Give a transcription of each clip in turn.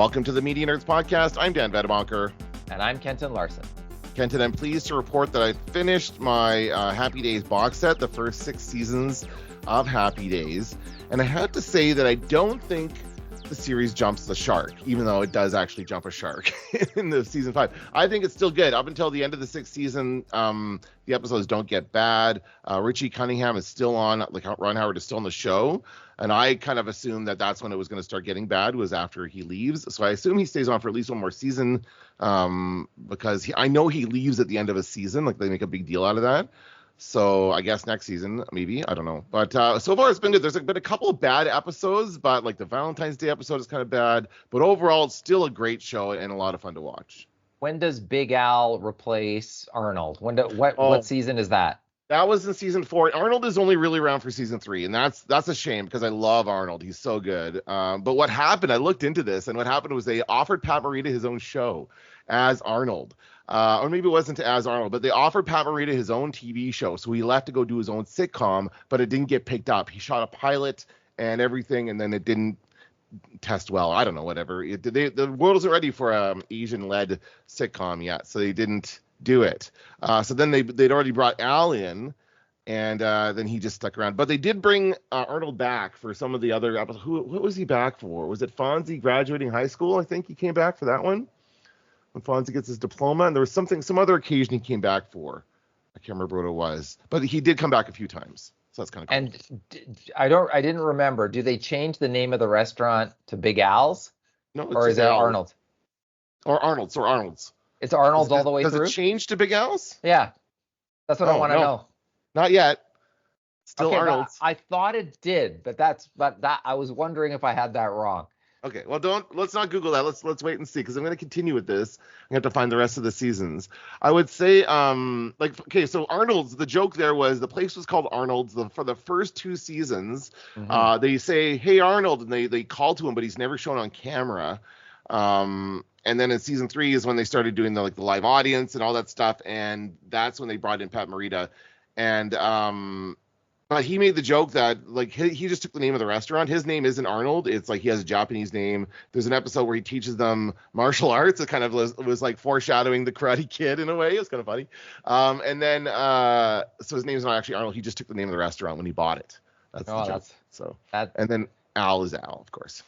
Welcome to the Media Nerds Podcast. I'm Dan Vedebonker. And I'm Kenton Larson. Kenton, I'm pleased to report that I finished my Happy Days box set, the first 6 seasons of Happy Days. And I have to say that I don't think the series jumps the shark, even though it does actually jump a shark in the season 5. I think it's still good. Up until the end of the 6th season, the episodes don't get bad. Richie Cunningham is still on, like Ron Howard is still on the show. And I kind of assumed that that's when it was going to start getting bad, was after he leaves. So I assume he stays on for at least one more season, because I know he leaves at the end of a season. Like, they make a big deal out of that. So I guess next season, maybe. I don't know. But so far, it's been good. There's been a couple of bad episodes, but like the Valentine's Day episode is kind of bad. But overall, it's still a great show and a lot of fun to watch. When does Big Al replace Arnold? What season is that? That was in season 4. Arnold is only really around for season 3, and that's a shame because I love Arnold. He's so good. But what happened, I looked into this, and what happened was they offered Pat Morita his own show as Arnold. Or maybe it wasn't as Arnold, but they offered Pat Morita his own TV show. So he left to go do his own sitcom, but it didn't get picked up. He shot a pilot and everything, and then it didn't test well. I don't know, whatever. The world isn't ready for an Asian-led sitcom yet, so they didn't do it. So then they'd already brought Al in, and then he just stuck around. But they did bring Arnold back for some of the other episodes. What was he back for? Was it Fonzie graduating high school? I think he came back for that one, when Fonzie gets his diploma. And there was some other occasion he came back for. I can't remember what it was, but he did come back a few times. So that's kind of cool. And I didn't remember. Do they change the name of the restaurant to Big Al's? No, it's or is it Al. Arnold? Or Arnold's. Or Arnold's. It's Arnold's all the way through? Does it change to Big Al's? Yeah. That's what I want to know. Not yet. Still okay, Arnold's. I thought it did, but I was wondering if I had that wrong. Okay, well, let's not Google that. Let's wait and see, because I'm going to continue with this. I have to find the rest of the seasons. I would say, so Arnold's, the joke there was the place was called Arnold's for the first 2 seasons. Mm-hmm. They say, "Hey, Arnold," and they call to him, but he's never shown on camera. And then in season 3 is when they started doing the live audience and all that stuff, and that's when they brought in Pat Morita. And but he made the joke that he just took the name of the restaurant. His name isn't Arnold. It's like he has a Japanese name. There's an episode where he teaches them martial arts. It kind of was like foreshadowing the Karate Kid in a way. It was kind of funny. And then so his name's not actually Arnold. He just took the name of the restaurant when he bought it. That's the joke. And then Al is Al, of course.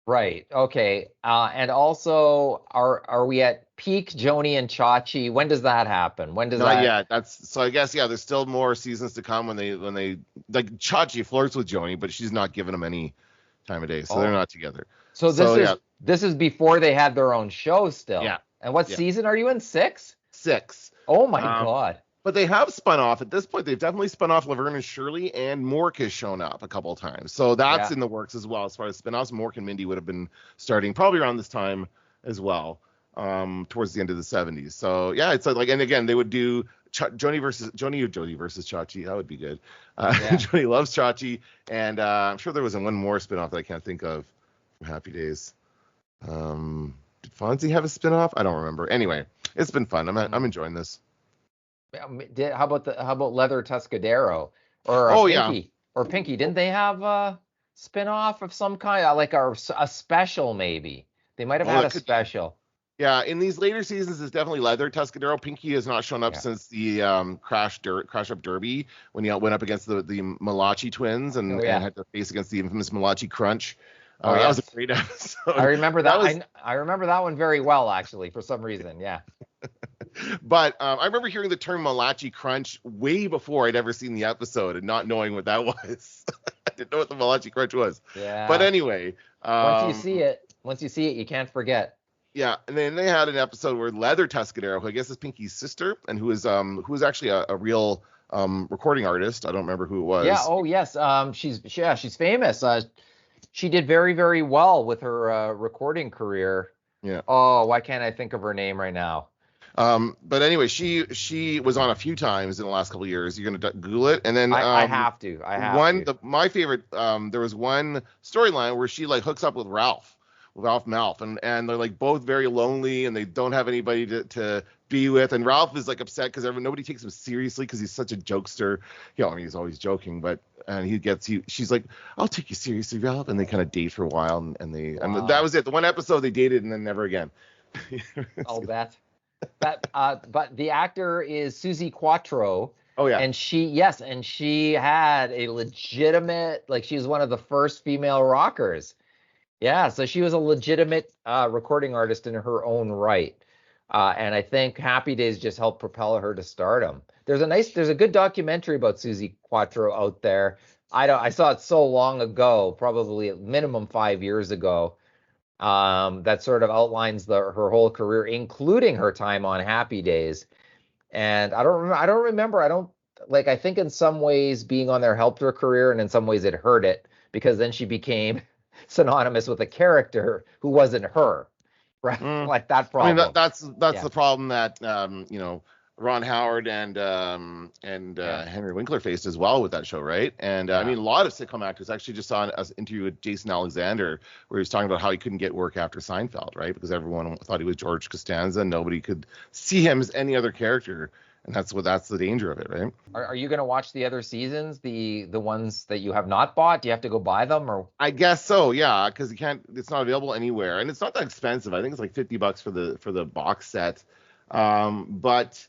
Right. Okay. And also, are we at peak Joni and Chachi? When does that happen? When does that? Not yet. I guess there's still more seasons to come when they like Chachi flirts with Joni, but she's not giving him any time of day, so they're not together. So this is before they had their own show still. Yeah. And what season are you in? 6? 6. Oh my God. But they have spun off. At this point, they've definitely spun off Laverne and Shirley, and Mork has shown up a couple of times. So that's in the works as well. As far as spin-offs, Mork and Mindy would have been starting probably around this time as well, towards the end of the 70s. So, yeah, it's like, and again, they would do Joni versus Chachi. That would be good. Joni loves Chachi. And I'm sure there was one more spin-off that I can't think of from Happy Days. Did Fonzie have a spin-off? I don't remember. Anyway, it's been fun. I'm enjoying this. How about Leather Tuscadero or Pinky? Or Pinky? Didn't they have a spin-off of some kind, like a special maybe? They might have had a special. Yeah, in these later seasons, it's definitely Leather Tuscadero. Pinky has not shown up since the Crash Up Derby, when he went up against the Malachi twins and had to face against the infamous Malachi Crunch. That was a great episode. I remember that. I remember that one very well, actually, for some reason. Yeah. But I remember hearing the term Malachi Crunch way before I'd ever seen the episode and not knowing what that was. I didn't know what the Malachi Crunch was. Yeah. But anyway. Once you see it, you can't forget. Yeah, and then they had an episode where Leather Tuscadero, who I guess is Pinky's sister, and who is actually a real recording artist. I don't remember who it was. Yeah. Oh yes. She's famous. She did very, very well with her recording career. Yeah. Oh, why can't I think of her name right now? But anyway, she was on a few times in the last couple of years. You're gonna Google it, and then I have to. My favorite. There was one storyline where she hooks up with Ralph Malph, and they're both very lonely, and they don't have anybody to be with. And Ralph is upset because nobody takes him seriously because he's such a jokester. He's always joking, but and she's like, I'll take you seriously, Ralph, and they kind of date for a while, and Wow. that was it. The one episode they dated, and then never again. I'll bet. But the actor is Susie Quattro. Oh yeah. And she had a legitimate, like, she was one of the first female rockers. Yeah, so she was a legitimate recording artist in her own right. And I think Happy Days just helped propel her to stardom. There's a good documentary about Susie Quattro out there. I saw it so long ago, probably at minimum 5 years ago. That sort of outlines her whole career, including her time on Happy Days. And I don't remember. I think in some ways being on there helped her career, and in some ways it hurt it, because then she became synonymous with a character who wasn't her. Right? Like that problem. I mean, that's the problem that Ron Howard and Henry Winkler faced as well with that show, right? And I mean, a lot of sitcom actors. Actually just saw an interview with Jason Alexander where he was talking about how he couldn't get work after Seinfeld, right? Because everyone thought he was George Costanza, and nobody could see him as any other character. And that's the danger of it, right? Are you going to watch the other seasons, the ones that you have not bought? Do you have to go buy them, or? I guess so, yeah, because it's not available anywhere, and it's not that expensive. I think it's like $50 for the box set. But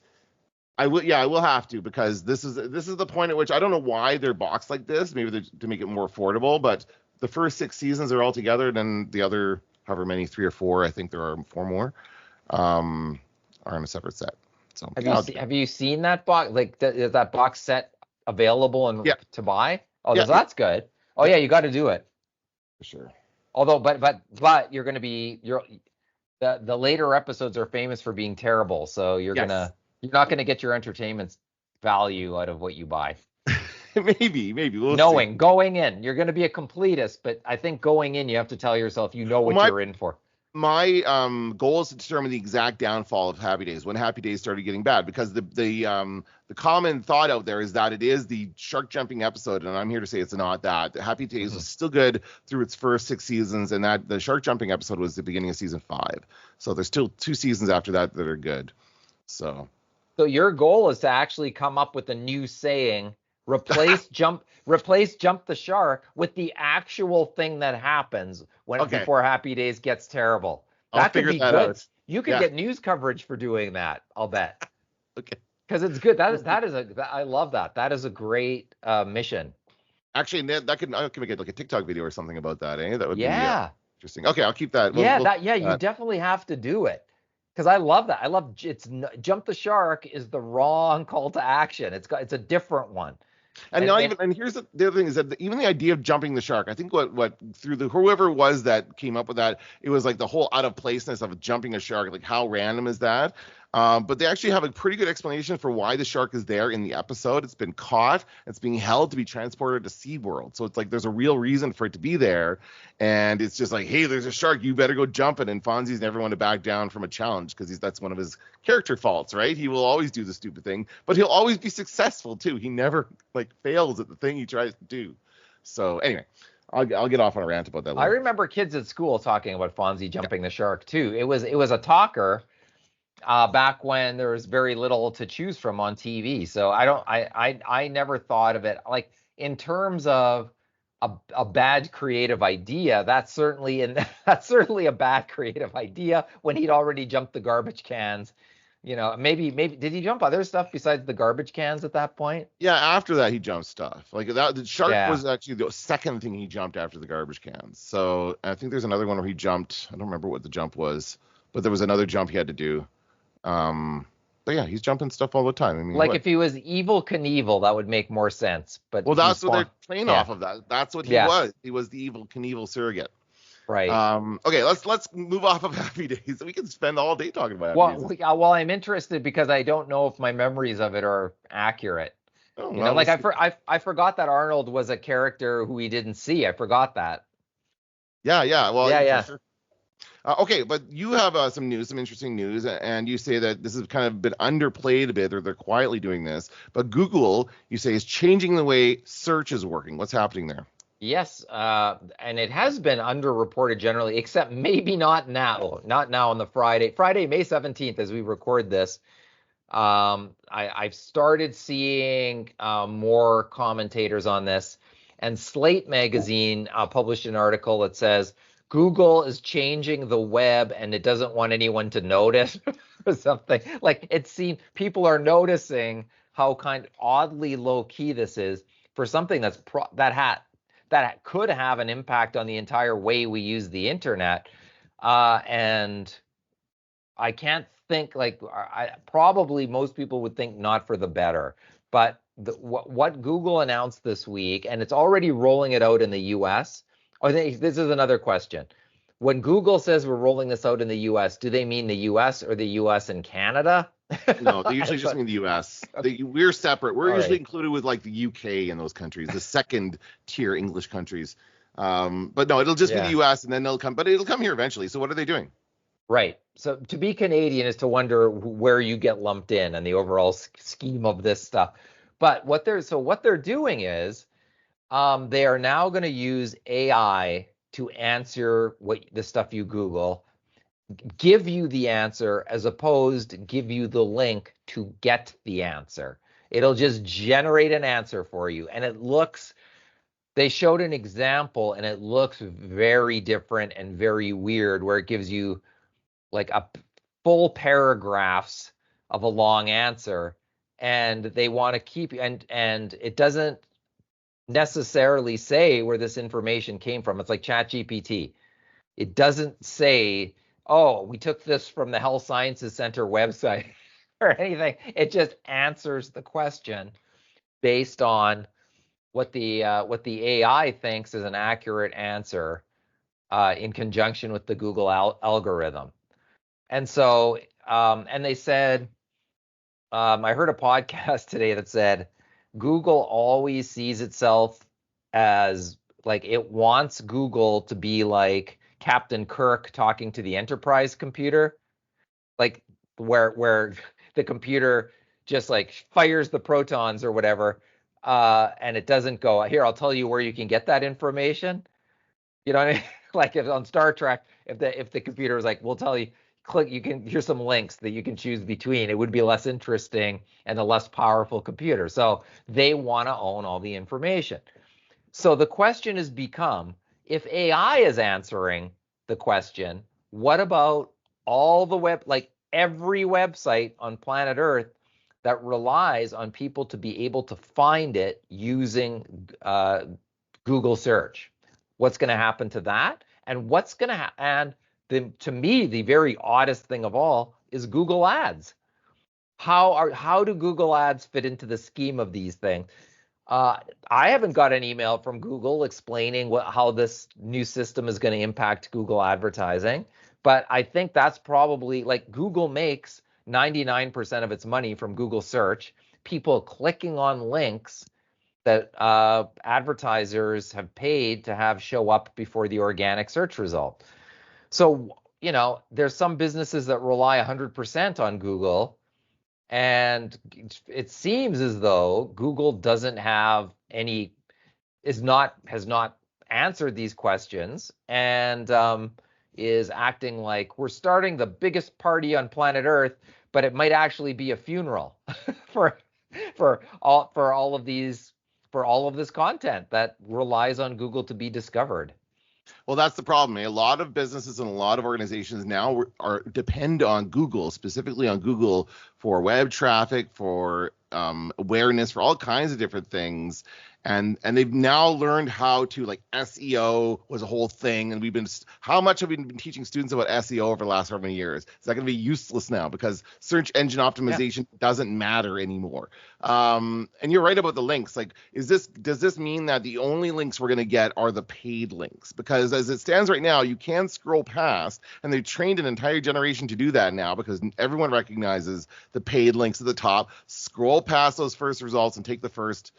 I will have to, because this is the point at which I don't know why they're boxed like this. Maybe to make it more affordable, but the first 6 seasons are all together, then the other however many, 3 or 4, I think there are 4 more, are in a separate set. So have you seen that box? Like, is that box set available to buy? Oh, that's good. Oh yeah, you got to do it for sure. Although, but you're going to be the later episodes are famous for being terrible, so you're not going to get your entertainment value out of what you buy. maybe we'll see. Going in, you're going to be a completist, but I think going in, you have to tell yourself what you're in for. My goal is to determine the exact downfall of Happy Days, when Happy Days started getting bad, because the common thought out there is that it is the shark jumping episode, and I'm here to say it's not that. Happy Days was still good through its first 6 seasons, and that the shark jumping episode was the beginning of season 5. So there's still 2 seasons after that are good. So your goal is to actually come up with a new saying, replace jump the shark with the actual thing that happens before Happy Days gets terrible. That could be good. Out. You could get news coverage for doing that, I'll bet. Okay. Because it's good. I love that. That is a great mission. Actually, I could make it like a TikTok video or something about that, eh? That would be interesting. Okay, I'll keep that. You definitely have to do it. Because I love that. Jump the shark is the wrong call to action. It's a different one. And here's the other thing is that even the idea of jumping the shark, I think what through whoever it was that came up with that, it was like the whole out of placeness of jumping a shark. Like, how random is that? But they actually have a pretty good explanation for why the shark is there in the episode. It's been caught. It's being held to be transported to SeaWorld. So it's like there's a real reason for it to be there. And it's just like, hey, there's a shark. You better go jump it. And Fonzie's never want to back down from a challenge because that's one of his character faults, right? He will always do the stupid thing, but he'll always be successful too. He never fails at the thing he tries to do. So anyway, I'll get off on a rant about that later. I remember kids at school talking about Fonzie jumping the shark too. It was a talker. Back when there was very little to choose from on TV. So I never thought of it like in terms of a bad creative idea. That's certainly a bad creative idea when he'd already jumped the garbage cans. Maybe did he jump other stuff besides the garbage cans at that point? Yeah, after that he jumped stuff. Like that, the shark was actually the second thing he jumped after the garbage cans. So I think there's another one where he jumped. I don't remember what the jump was, but there was another jump he had to do. But yeah, he's jumping stuff all the time. I mean, if he was Evel Knievel, that would make more sense. But that's what they're playing off of. That's what he was. He was the Evel Knievel surrogate. Right. Okay, let's move off of Happy Days. We can spend all day talking about Happy Days. Well, I'm interested because I don't know if my memories of it are accurate. I forgot that Arnold was a character who we didn't see. I forgot that. Yeah. Well, yeah. Sure. Okay, but you have some interesting news, and you say that this has kind of been underplayed a bit, or they're quietly doing this. But Google, you say, is changing the way search is working. What's happening there? Yes, and it has been underreported generally, except maybe not now. Not now on the Friday, May 17th, as we record this. I've started seeing more commentators on this. And Slate magazine published an article that says Google is changing the web and it doesn't want anyone to notice or something. Like it seems people are noticing how kind of oddly low key this is for something that could have an impact on the entire way we use the internet. And I can't think probably most people would think not for the better, but what Google announced this week, and it's already rolling it out in the US. This is another question. When Google says we're rolling this out in the US, do they mean the US or the US and Canada? No, they usually just mean the US. We're separate. We're usually included with like the UK and those countries, the second tier English countries. But no, it'll just be the US and then it'll come here eventually. So what are they doing? Right. So to be Canadian is to wonder where you get lumped in and the overall scheme of this stuff. But what they're doing is they are now going to use AI to answer the stuff you Google, give you the answer as opposed to give you the link to get the answer. It'll just generate an answer for you. And they showed an example and it looks very different and very weird where it gives you like a full paragraphs of a long answer, and they want to keep and it doesn't necessarily say where this information came from. It's like ChatGPT. It doesn't say, oh, we took this from the Health Sciences Center website or anything. It just answers the question based on what the AI thinks is an accurate answer in conjunction with the Google algorithm. And so, and they said, I heard a podcast today that said Google always sees itself as like it wants Google to be like Captain Kirk talking to the enterprise computer, like where the computer just like fires the protons or whatever, and it doesn't go, here, I'll tell you where you can get that information. You know what I mean? Like if on Star Trek, if the computer was like, we'll tell you, here's some links that you can choose between, it would be less interesting and a less powerful computer. So they want to own all the information. So the question has become, if AI is answering the question, what about all the every website on planet Earth that relies on people to be able to find it using Google search? What's going to happen to that? And what's going to happen? And to me, the very oddest thing of all is Google Ads. How do Google Ads fit into the scheme of these things? I haven't got an email from Google explaining how this new system is going to impact Google advertising, but I think that's probably like Google makes 99% of its money from Google search, people clicking on links that advertisers have paid to have show up before the organic search result. So, there's some businesses that rely 100% on Google, and it seems as though Google doesn't have has not answered these questions, and is acting like we're starting the biggest party on planet Earth, but it might actually be a funeral for all of this content that relies on Google to be discovered. Well, that's the problem. A lot of businesses and a lot of organizations now depend on Google, specifically on Google for web traffic, for awareness, for all kinds of different things. And they've now learned how to, like, SEO was a whole thing. And how much have we been teaching students about SEO over the last so many years? Is that going to be useless now because search engine optimization doesn't matter anymore? And you're right about the links. Like, does this mean that the only links we're going to get are the paid links? Because as it stands right now, you can scroll past, and they've trained an entire generation to do that now because everyone recognizes the paid links at the top. Scroll past those first results and take the first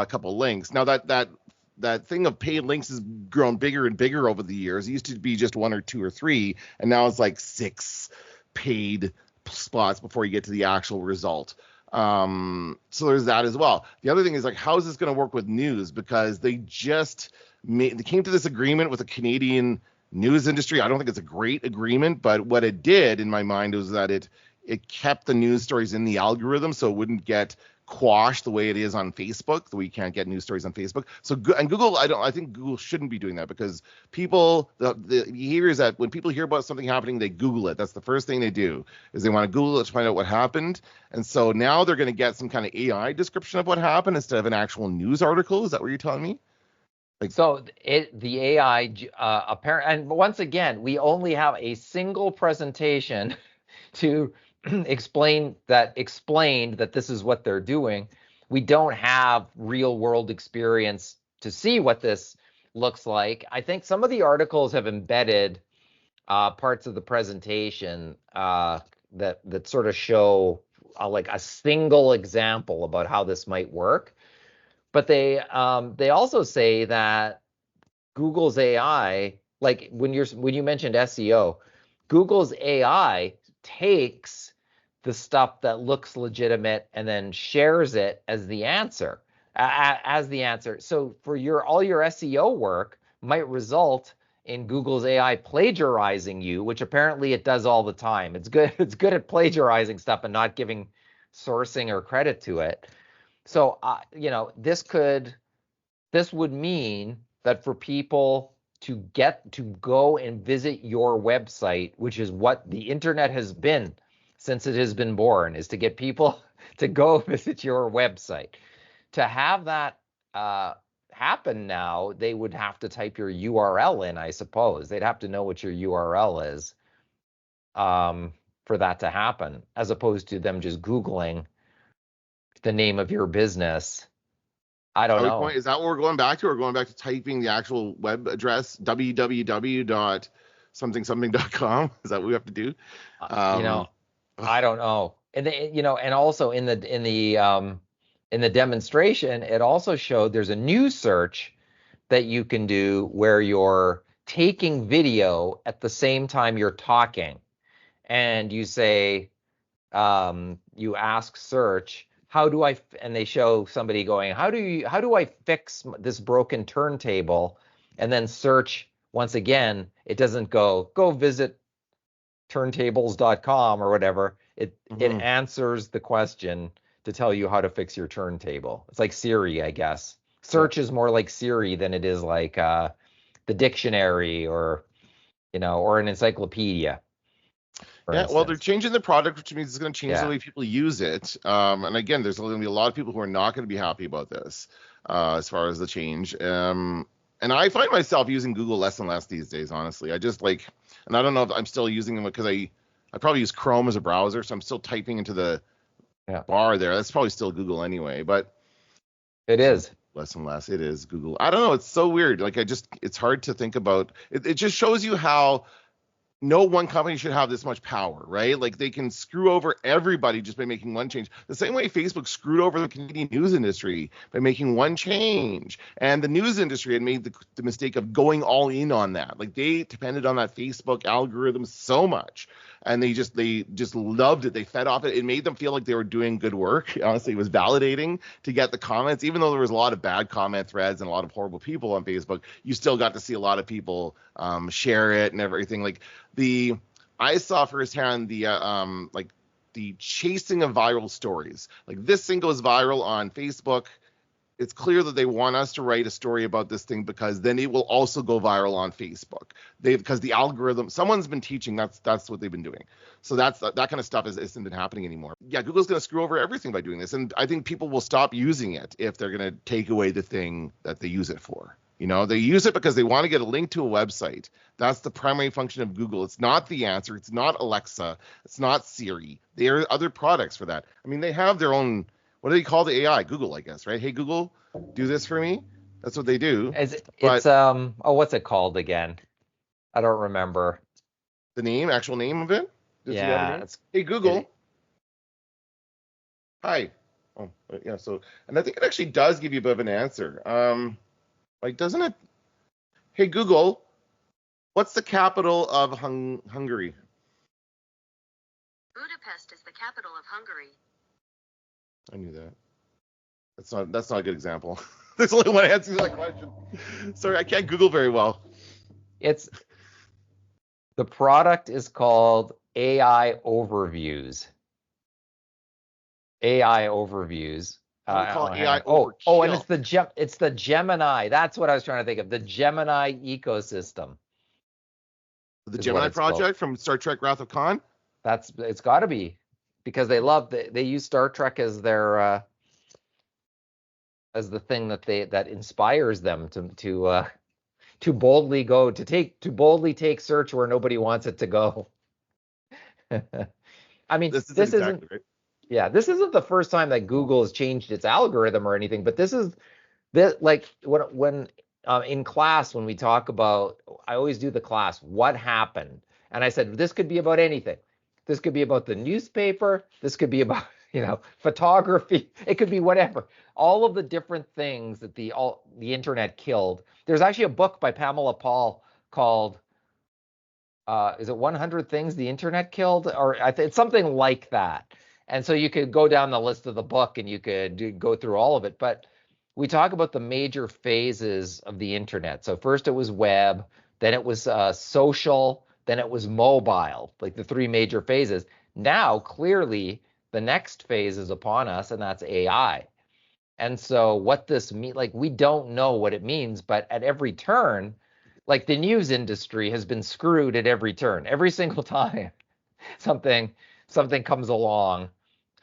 couple links. Now that thing of paid links has grown bigger and bigger over the years. It used to be just 1 or 2 or 3, and now it's like 6 paid spots before you get to the actual result. So there's that as well. The other thing is, like, how is this going to work with news? Because they came to this agreement with the Canadian news industry. I don't think it's a great agreement, but what it did in my mind was that it kept the news stories in the algorithm so it wouldn't get quash the way it is on Facebook, the way you can't get news stories on Facebook. So and Google, I think Google shouldn't be doing that, because people, the behavior is that when people hear about something happening, they Google it. That's the first thing they do, is they want to Google it to find out what happened. And so now they're going to get some kind of AI description of what happened instead of an actual news article. Is that what you're telling me? So the AI apparent, and once again, we only have a single presentation to explained that this is what they're doing. We don't have real world experience to see what this looks like. I think some of the articles have embedded parts of the presentation that sort of show like a single example about how this might work. But they also say that Google's AI, like when you mentioned SEO, Google's AI takes the stuff that looks legitimate and then shares it as the answer. So for all your SEO work might result in Google's AI plagiarizing you, which apparently it does all the time. It's good at plagiarizing stuff and not giving sourcing or credit to it. So, this would mean that for people to go and visit your website, which is what the internet has been since it has been born, is to get people to go visit your website. To have that happen now, they would have to type your URL in, I suppose. They'd have to know what your URL is for that to happen, as opposed to them just Googling the name of your business. I don't know. Is that what we're going back to? Or going back to typing the actual web address, www.something.com? Is that what we have to do? I don't know. And and also in the demonstration, it also showed there's a new search that you can do where you're taking video at the same time you're talking, and you say, you ask search, and they show somebody going, how do I fix this broken turntable? And then search, once again, it doesn't go visit turntables.com or whatever. It answers the question to tell you how to fix your turntable. It's like Siri, I guess. Search is more like Siri than it is like the dictionary or an encyclopedia. Yeah, well, they're changing the product, which means it's going to change the way people use it. And again, there's going to be a lot of people who are not going to be happy about this as far as the change. And I find myself using Google less and less these days, honestly. I just and I don't know if I'm still using them because I probably use Chrome as a browser, so I'm still typing into the bar there. That's probably still Google anyway, but it is. Less and less. It is Google. I don't know. It's so weird. It's hard to think about. It just shows you how no one company should have this much power, right? Like they can screw over everybody just by making one change. The same way Facebook screwed over the Canadian news industry by making one change. And the news industry had made the mistake of going all in on that. Like they depended on that Facebook algorithm so much. And they just loved it. They fed off it. It made them feel like they were doing good work. Honestly, it was validating to get the comments. Even though there was a lot of bad comment threads and a lot of horrible people on Facebook, you still got to see a lot of people share it and everything. I saw firsthand the chasing of viral stories. Like this thing goes viral on Facebook. It's clear that they want us to write a story about this thing because then it will also go viral on Facebook. Because the algorithm, someone's been teaching, that's what they've been doing. So that kind of stuff isn't been happening anymore. Yeah, Google's going to screw over everything by doing this. And I think people will stop using it if they're going to take away the thing that they use it for. They use it because they want to get a link to a website. That's the primary function of Google. It's not the answer. It's not Alexa. It's not Siri. There are other products for that. I mean, they have their own. What do they call the AI? Google, I guess, right? Hey, Google, do this for me. That's what they do. What's it called again? I don't remember. The actual name of it? Yeah. Hey, Google. Hi. Oh, yeah. So, and I think it actually does give you a bit of an answer. Doesn't it? Hey, Google, what's the capital of Hungary? Budapest is the capital of Hungary. I knew that. That's not a good example. There's only one answer to that question. Sorry, I can't Google very well. The product is called AI Overviews. AI Overviews. I would call AI overkill. And it's the Gemini. That's what I was trying to think of. The Gemini ecosystem. The Gemini project from Star Trek Wrath of Khan? It's got to be, because they use Star Trek as their as the thing that inspires them to boldly take search where nobody wants it to go. I mean, this isn't right. Yeah, this isn't the first time that Google has changed its algorithm or anything, but this like when in class, when we talk about, I always do the class, what happened? And I said, this could be about anything. This could be about the newspaper. This could be about, photography. It could be whatever. All of the different things that the internet killed. There's actually a book by Pamela Paul called, is it 100 Things the Internet Killed? Or it's something like that. And so you could go down the list of the book and you could go through all of it. But we talk about the major phases of the internet. So first it was web, then it was social, then it was mobile, like the three major phases. Now, clearly, the next phase is upon us, and that's AI. And so what this means, like, we don't know what it means, but at every turn, like the news industry has been screwed at every turn. Every single time something comes along,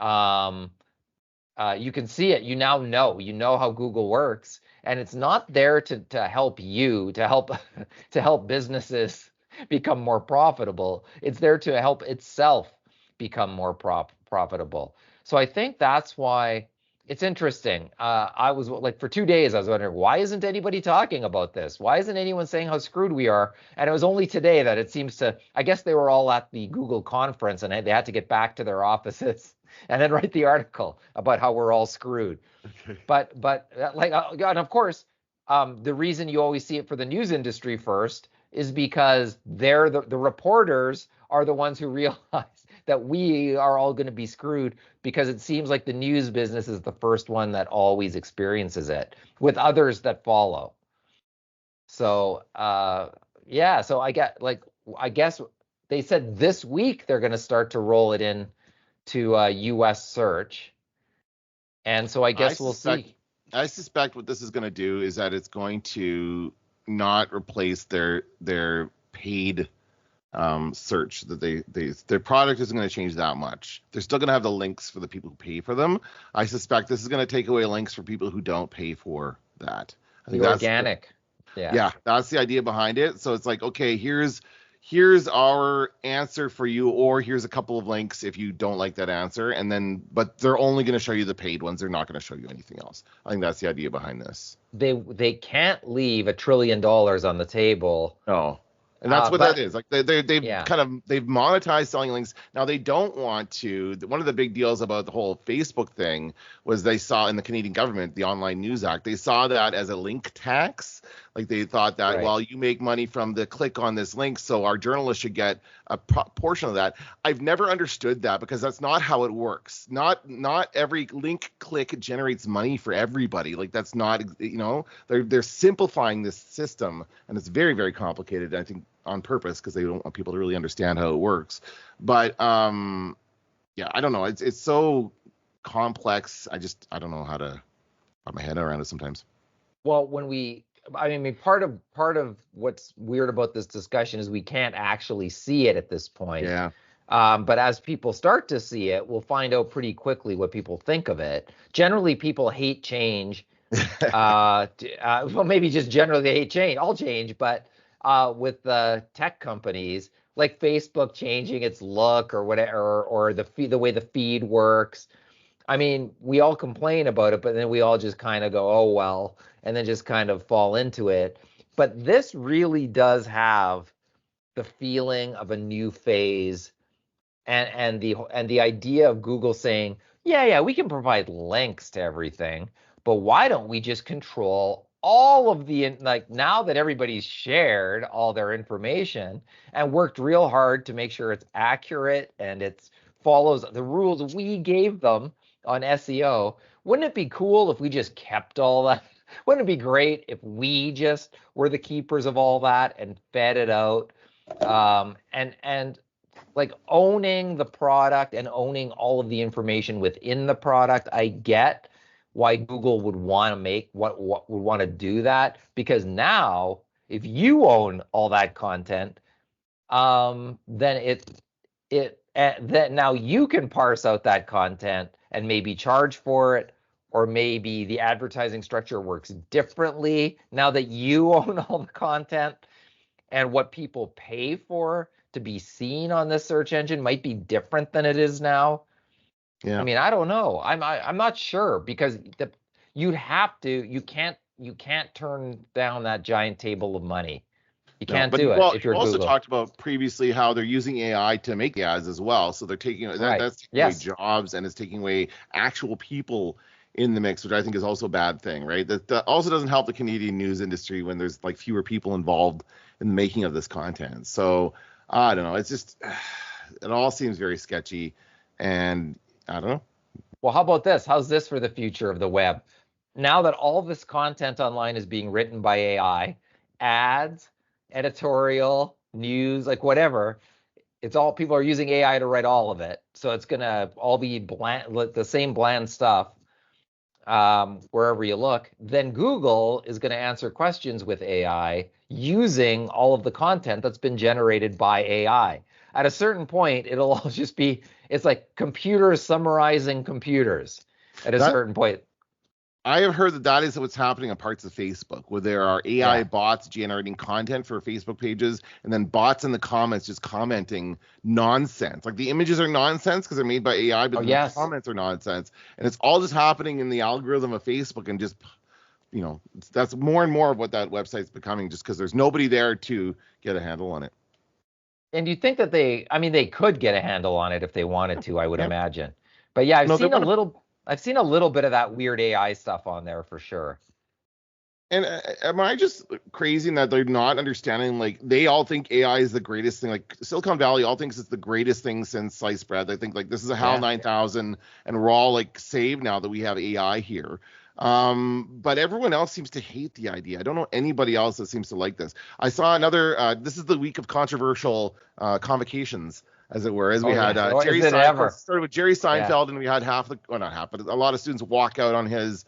you can see it. You now know how Google works, and it's not there to help you, to help businesses become more profitable. It's there to help itself become more profitable. So I think that's why it's interesting. I was like, for 2 days, I was wondering, why isn't anybody talking about this? Why isn't anyone saying how screwed we are? And it was only today that it seems to, I guess they were all at the Google conference and they had to get back to their offices and then write the article about how we're all screwed. Okay. But like, and of course, the reason you always see it for the news industry first is because they're the reporters are the ones who realize that we are all going to be screwed, because it seems like the news business is the first one that always experiences it, with others that follow. So so I guess they said this week they're going to start to roll it in to US search. And so I guess we'll see. I suspect what this is going to do is that it's going to not replace their paid search. That their product isn't going to change that much. They're still going to have the links for the people who pay for them. I suspect this is going to take away links for people who don't pay for that. I think that's organic. Yeah, that's the idea behind it. So it's like, okay, here's our answer for you, or here's a couple of links if you don't like that answer, and then, but they're only going to show you the paid ones. They're not going to show you anything else. I think that's the idea behind this. They can't leave $1 trillion on the table. No. And that's what that is. Like they've monetized selling links. Now they don't want to. One of the big deals about the whole Facebook thing was they saw in the Canadian government, the Online News Act, they saw that as a link tax. Like they thought that, well, you make money from the click on this link, so our journalists should get a portion of that. I've never understood that, because that's not how it works. Not every link click generates money for everybody. Like that's not, they're simplifying this system, and it's very, very complicated, I think, on purpose, because they don't want people to really understand how it works. But I don't know. It's so complex. I don't know how to wrap my head around it sometimes. Well, part of what's weird about this discussion is we can't actually see it at this point. Yeah. But as people start to see it, we'll find out pretty quickly what people think of it. Generally, people hate change. Well, maybe just generally they hate change, all change, but with the tech companies like Facebook changing its look or whatever, or the way the feed works. I mean, we all complain about it, but then we all just kind of go, oh, well, and then just kind of fall into it. But this really does have the feeling of a new phase, and the idea of Google saying, yeah, we can provide links to everything, but why don't we just control all of like, now that everybody's shared all their information and worked real hard to make sure it's accurate and it follows the rules we gave them on SEO, wouldn't it be cool if we just kept all that? Wouldn't it be great if we just were the keepers of all that and fed it out? And like owning the product and owning all of the information within the product, I get. why Google would want to make what would want to do that, because now if you own all that content, then then now you can parse out that content and maybe charge for it, or maybe the advertising structure works differently now that you own all the content, and what people pay for to be seen on this search engine might be different than it is now. Yeah. I mean, I don't know. I'm not sure, because you can't turn down that giant table of money. You can't do it if you're also Google. talked about previously how they're using AI to make the ads as well. So they're taking that's taking away jobs, and it's taking away actual people in the mix, which I think is also a bad thing, right? That also doesn't help the Canadian news industry when there's like fewer people involved in the making of this content. So I don't know. It's just it all seems very sketchy, and I don't know. Well, how about this? How's this for the future of the web? Now that all this content online is being written by AI, ads, editorial, news, like whatever, it's all, people are using AI to write all of it. So it's going to all be bland, the same bland stuff wherever you look. Then Google is going to answer questions with AI using all of the content that's been generated by AI. At a certain point, it'll all just be, it's like computers summarizing computers at a certain point. I have heard that is what's happening on parts of Facebook, where there are AI bots generating content for Facebook pages, and then bots in the comments just commenting nonsense. Like the images are nonsense because they're made by AI, but the comments are nonsense. And it's all just happening in the algorithm of Facebook, and just, that's more and more of what that website's becoming, just because there's nobody there to get a handle on it. And you think that they could get a handle on it if they wanted to, I would imagine. But yeah, I've seen a little bit of that weird AI stuff on there for sure. And am I just crazy in that they're not understanding? Like, they all think AI is the greatest thing. Like Silicon Valley all thinks it's the greatest thing since sliced bread. They think like this is a HAL 9000, and we're all like saved now that we have AI here. But everyone else seems to hate the idea. I don't know anybody else that seems to like this. I saw another. This is the week of controversial convocations, as it were, as we had Jerry Seinfeld. Started with Jerry Seinfeld, and we had not half, but a lot of students walk out on his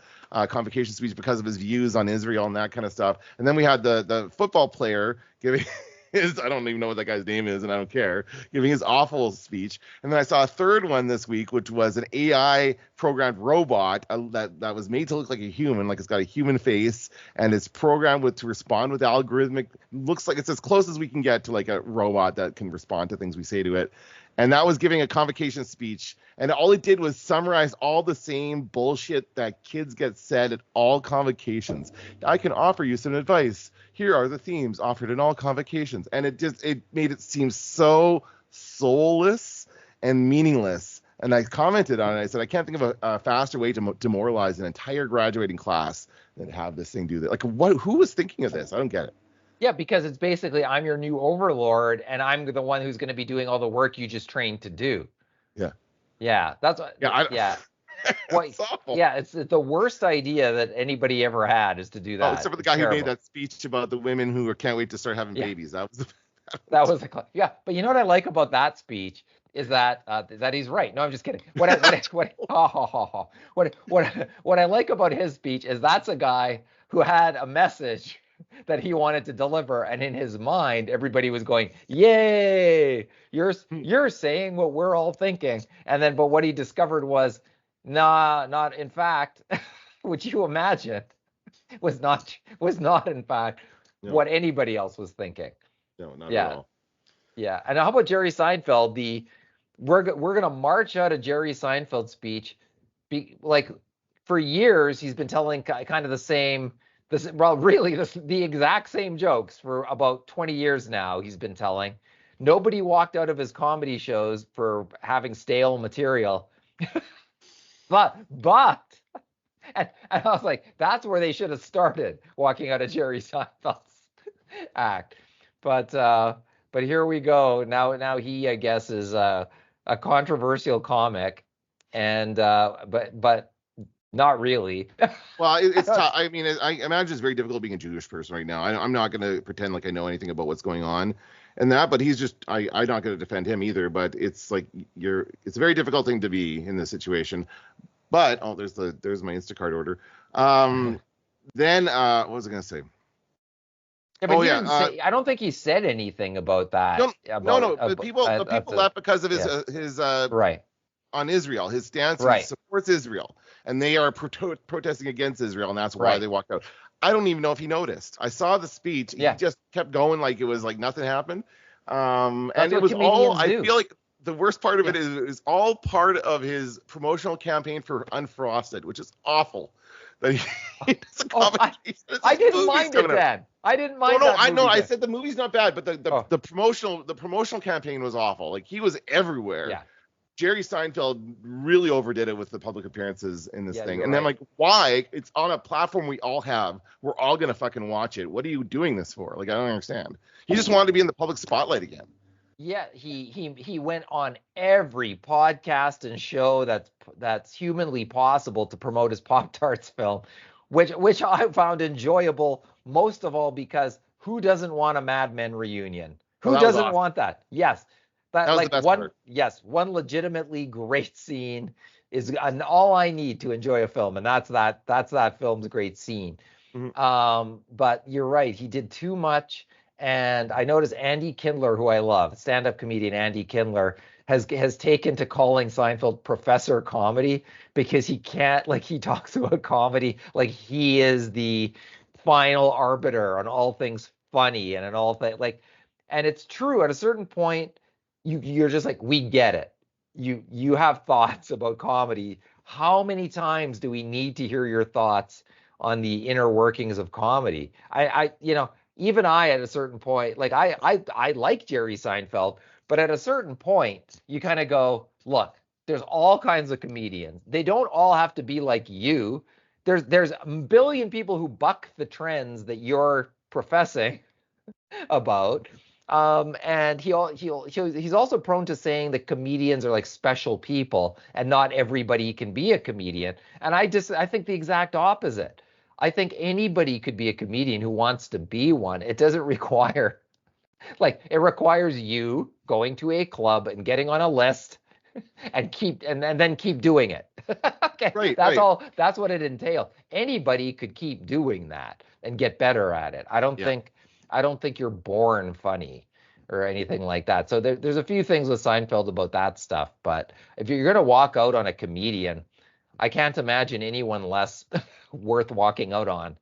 convocation speech because of his views on Israel and that kind of stuff. And then we had the football player giving his, I don't even know what that guy's name is, and I don't care, giving his awful speech. And then I saw a third one this week, which was an AI programmed robot that was made to look like a human, like it's got a human face, and it's programmed to respond with algorithmic, looks like it's as close as we can get to like a robot that can respond to things we say to it. And that was giving a convocation speech, and all it did was summarize all the same bullshit that kids get said at all convocations. I can offer you some advice. Here are the themes offered in all convocations. And it made it seem so soulless and meaningless. And I commented on it. I said, I can't think of a faster way to demoralize an entire graduating class than have this thing do that. Like, who was thinking of this? I don't get it. Yeah, because it's basically, I'm your new overlord, and I'm the one who's going to be doing all the work you just trained to do. Yeah. Yeah, that's what. Yeah. It's awful. Yeah, it's the worst idea that anybody ever had, is to do that. Except for the guy who made that speech about the women who can't wait to start having babies. That was But you know what I like about that speech is that he's right. No, I'm just kidding. What I like about his speech is that's a guy who had a message that he wanted to deliver, and in his mind everybody was going, yay, you're saying what we're all thinking. And then, but what he discovered was, not in fact, would you imagine, was not in fact what anybody else was thinking. No, not at all. Yeah. And how about Jerry Seinfeld? We're gonna march out a Jerry Seinfeld speech. Like, for years he's been telling kind of the same, the exact same jokes for about 20 years now. He's been telling. Nobody walked out of his comedy shows for having stale material. but and I was like, that's where they should have started, walking out of Jerry Seinfeld's act. But here we go. Now he, I guess, is a controversial comic, and but not really. Well, it's tough. I mean, I imagine it's very difficult being a Jewish person right now. I'm not going to pretend like I know anything about what's going on and that, but he's just, I'm not going to defend him either, but it's like it's a very difficult thing to be in this situation. But there's my Instacart order. Then what was I gonna say? Yeah, but he didn't say. I don't think he said anything about that. No. The people left because of his right on Israel. His stance, right. He supports Israel, and they are protesting against Israel, and that's why right. they walked out. I don't even know if he noticed. I saw the speech. Yeah. He just kept going like it was like nothing happened. That's and it what was all. do. I feel like the worst part of it is all part of his promotional campaign for Unfrosted, which is awful. That he does a comedy. I didn't mind it, Dan. I didn't mind. No, I know. I said the movie's not bad, but the promotional campaign was awful. Like he was everywhere. Yeah. Jerry Seinfeld really overdid it with the public appearances in this thing. And right. then like, why? It's on a platform we all have. We're all gonna fucking watch it. What are you doing this for? Like, I don't understand. He just wanted to be in the public spotlight again. Yeah, he went on every podcast and show that's humanly possible to promote his Pop-Tarts film, which I found enjoyable most of all because who doesn't want a Mad Men reunion? Who doesn't awesome. want that? Yes. That was like the best one part. Yes, one legitimately great scene is all I need to enjoy a film, and that's that film's great scene. Mm-hmm. But you're right, he did too much. And I noticed Andy Kindler, who I love, stand-up comedian Andy Kindler, has taken to calling Seinfeld Professor Comedy because he can't, like, he talks about comedy like he is the final arbiter on all things funny and on all things like, and it's true. At a certain point, you're just like, we get it. You have thoughts about comedy. How many times do we need to hear your thoughts on the inner workings of comedy? Even I, at a certain point, like I like Jerry Seinfeld, but at a certain point, you kind of go, look, there's all kinds of comedians. They don't all have to be like you. There's a billion people who buck the trends that you're professing about. And he's also prone to saying that comedians are like special people and not everybody can be a comedian. And I think the exact opposite. I think anybody could be a comedian who wants to be one. It doesn't require, like, it requires you going to a club and getting on a list and then keep doing it. Okay, right, that's all. That's what it entails. Anybody could keep doing that and get better at it. I don't think you're born funny or anything like that. So there's a few things with Seinfeld about that stuff. But if you're gonna walk out on a comedian, I can't imagine anyone less worth walking out on.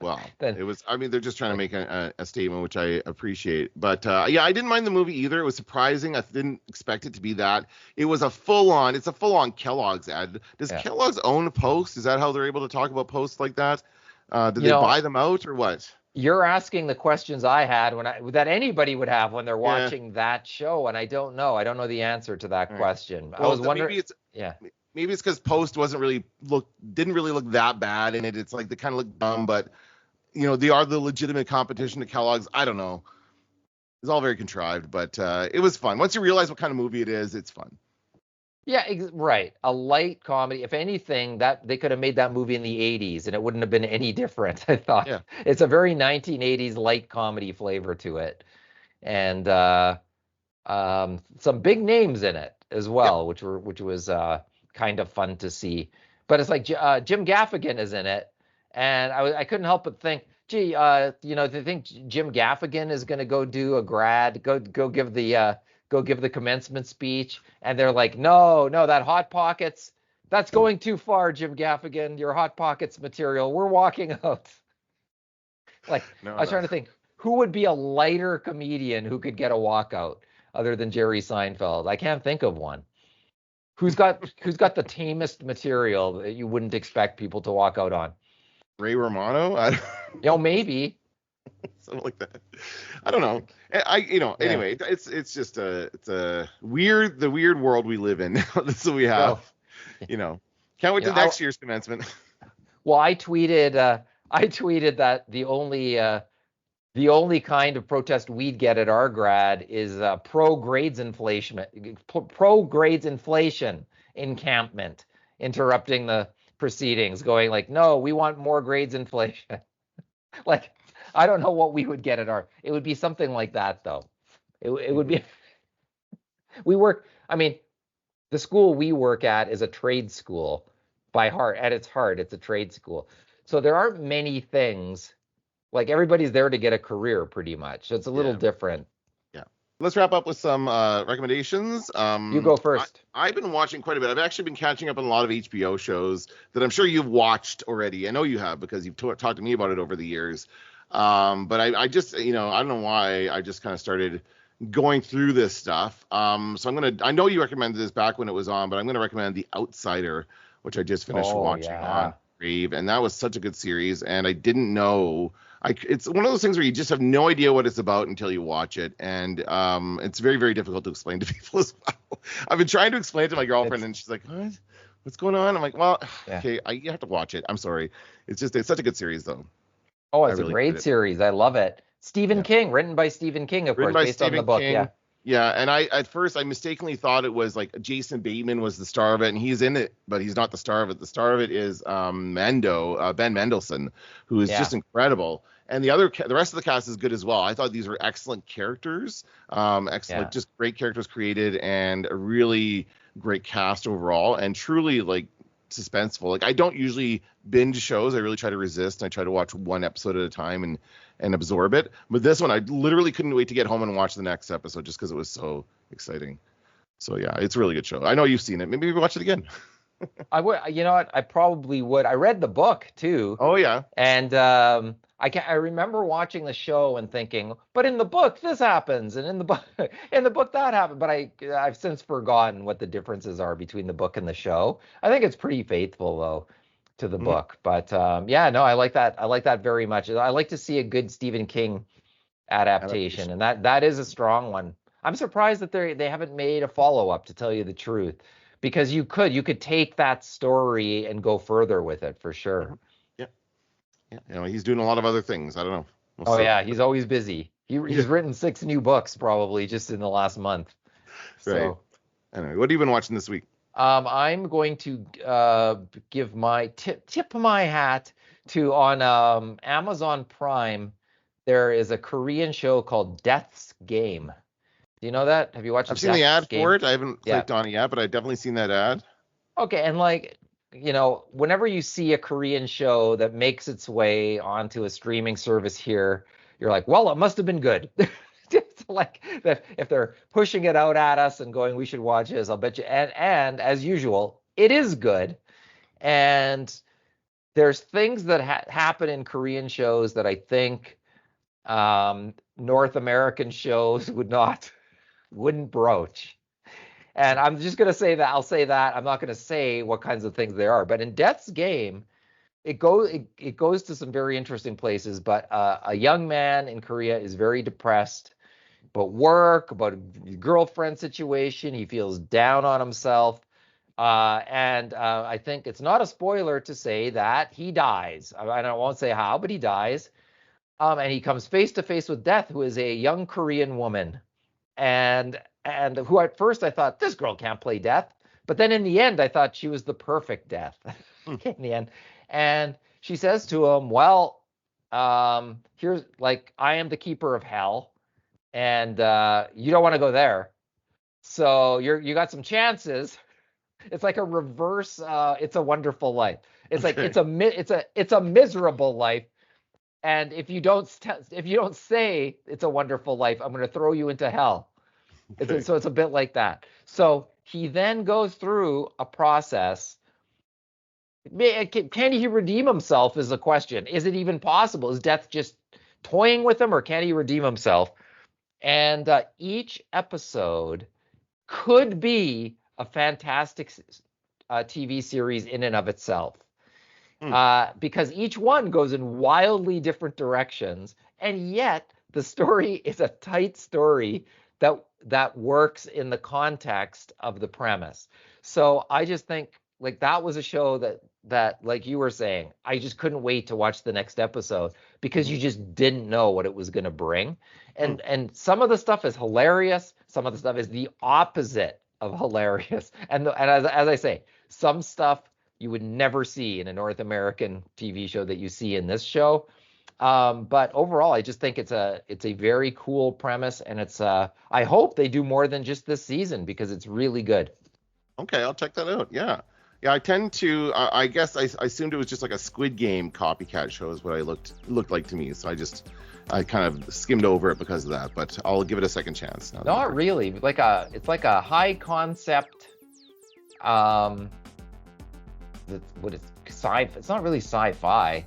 Well, it was. I mean, they're just trying to make a statement, which I appreciate. But yeah, I didn't mind the movie either. It was surprising. I didn't expect it to be that. It was a full-on. It's a full-on Kellogg's ad. Does Kellogg's own Post? Is that how they're able to talk about Posts like that? Did they buy them out or what? You're asking the questions I had that anybody would have when they're watching that show, and I don't know. I don't know the answer to that question. Well, I was wondering. Maybe it's because Post didn't really look that bad in it. It's like they kind of look dumb, but they are the legitimate competition to Kellogg's. I don't know. It's all very contrived, but it was fun. Once you realize what kind of movie it is, it's fun. Yeah, right. A light comedy. If anything, that they could have made that movie in the 80s and it wouldn't have been any different, I thought. Yeah. It's a very 1980s light comedy flavor to it. And some big names in it as well, which was kind of fun to see. But it's like Jim Gaffigan is in it, and I couldn't help but think, gee, they think Jim Gaffigan is going to go do a grad, go give the commencement speech, and they're like, no, that Hot Pockets, that's going too far, Jim Gaffigan, your Hot Pockets material, we're walking out. Like, I was trying to think, who would be a lighter comedian who could get a walkout other than Jerry Seinfeld? I can't think of one. Who's got the tamest material that you wouldn't expect people to walk out on? Ray Romano? Maybe. Something like that. I don't know. Anyway, it's just the weird world we live in. This is what we have. Can't wait to next year's commencement. Well, I tweeted that the only kind of protest we'd get at our grad is pro grades inflation encampment interrupting the proceedings, going like, no, we want more grades inflation. Like, I don't know what we would get at our. It would be something like that, though. It would be. The school we work at is a trade school, by heart. At its heart, it's a trade school. So there aren't many things, like everybody's there to get a career pretty much. So it's a little different. Yeah. Let's wrap up with some recommendations. You go first. I've been watching quite a bit. I've actually been catching up on a lot of HBO shows that I'm sure you've watched already. I know you have because you've talked to me about it over the years. But I just, I don't know why I just kind of started going through this stuff. So I know you recommended this back when it was on, but I'm going to recommend The Outsider, which I just finished watching on Crave. And that was such a good series. And I didn't know, it's one of those things where you just have no idea what it's about until you watch it. And it's very, very difficult to explain to people as well. I've been trying to explain it to my girlfriend and she's like, what? What's going on? I'm like, well, okay, you have to watch it. I'm sorry. It's such a good series though. Oh, it's a great series. I love it. Stephen King, written by Stephen King, of course, based on the book. King. Yeah, and I mistakenly thought it was like Jason Bateman was the star of it, and he's in it, but he's not the star of it. The star of it is Ben Mendelsohn, who is just incredible. And the rest of the cast is good as well. I thought these were excellent characters, just great characters created, and a really great cast overall, and truly like suspenseful. Like I don't usually binge shows. I really try to resist. I try to watch one episode at a time and absorb it. But this one, I literally couldn't wait to get home and watch the next episode just because it was so exciting. So yeah, it's a really good show. I know you've seen it. Maybe watch it again. I would. You know what? I probably would. I read the book too. Oh yeah. And I remember watching the show and thinking, but in the book this happens, and in the book that happened. But I've since forgotten what the differences are between the book and the show. I think it's pretty faithful though to the book. But I like that. I like that very much. I like to see a good Stephen King adaptation, and that is a strong one. I'm surprised that they haven't made a follow-up, to tell you the truth, because you could take that story and go further with it for sure. Yeah, he's doing a lot of other things. I don't know. He's always busy. He's written 6 new books probably just in the last month. Right. So, anyway, what have you been watching this week? I'm going to give my tip my hat to on Amazon Prime. There is a Korean show called Death's Game. Do you know that? Have you watched? I've seen the ad for it. I haven't clicked on it yet, but I've definitely seen that ad. Okay, and whenever you see a Korean show that makes its way onto a streaming service here, you're like, well, it must have been good. It's like that if they're pushing it out at us and going, we should watch this, I'll bet you. And as usual, it is good. And there's things that happen in Korean shows that I think North American shows wouldn't broach. And I'm just going to say that. I'll say that. I'm not going to say what kinds of things there are. But in Death's Game, it goes to some very interesting places. But a young man in Korea is very depressed about work, about a girlfriend situation. He feels down on himself. And I think it's not a spoiler to say that he dies. I won't say how, but he dies. And he comes face to face with death, who is a young Korean woman. And who at first I thought, this girl can't play death. But then in the end, I thought she was the perfect death in the end. And she says to him, well, here's I am the keeper of hell. And you don't want to go there. So you got some chances. It's like a reverse. It's a Wonderful Life. It's like it's a miserable life. And if you don't say it's a wonderful life, I'm going to throw you into hell. Okay. So it's a bit like that. So he then goes through a process. Can he redeem himself is the question. Is it even possible? Is death just toying with him, or can he redeem himself? And each episode could be a fantastic TV series in and of itself. Because each one goes in wildly different directions, and yet the story is a tight story that works in the context of the premise. So I just think that was a show that like you were saying, I just couldn't wait to watch the next episode because you just didn't know what it was going to bring. And some of the stuff is hilarious, some of the stuff is the opposite of hilarious. And as I say, some stuff you would never see in a North American TV show that you see in this show. But overall, I just think it's a very cool premise, and I hope they do more than just this season because it's really good. Okay, I'll check that out. Yeah. Yeah, I tend to. I guess I assumed it was just like a Squid Game copycat show is what I looked like to me. So I kind of skimmed over it because of that. But I'll give it a second chance. Not really. It's like a high concept. What is sci? It's not really sci-fi.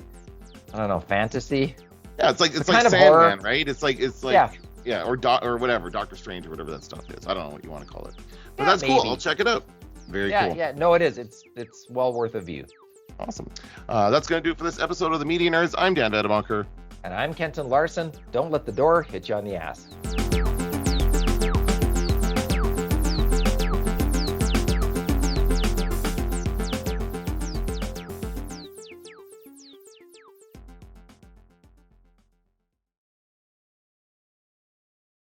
I don't know, fantasy. Yeah, it's like Sandman, horror. Right? It's like yeah, or whatever, Doctor Strange or whatever that stuff is. I don't know what you want to call it, but that's maybe. Cool. I'll check it out. Very cool. Yeah, no, it is. It's well worth a view. Awesome. That's going to do it for this episode of The Media Nerds. I'm Dan Vedebunker. And I'm Kenton Larson. Don't let the door hit you on the ass.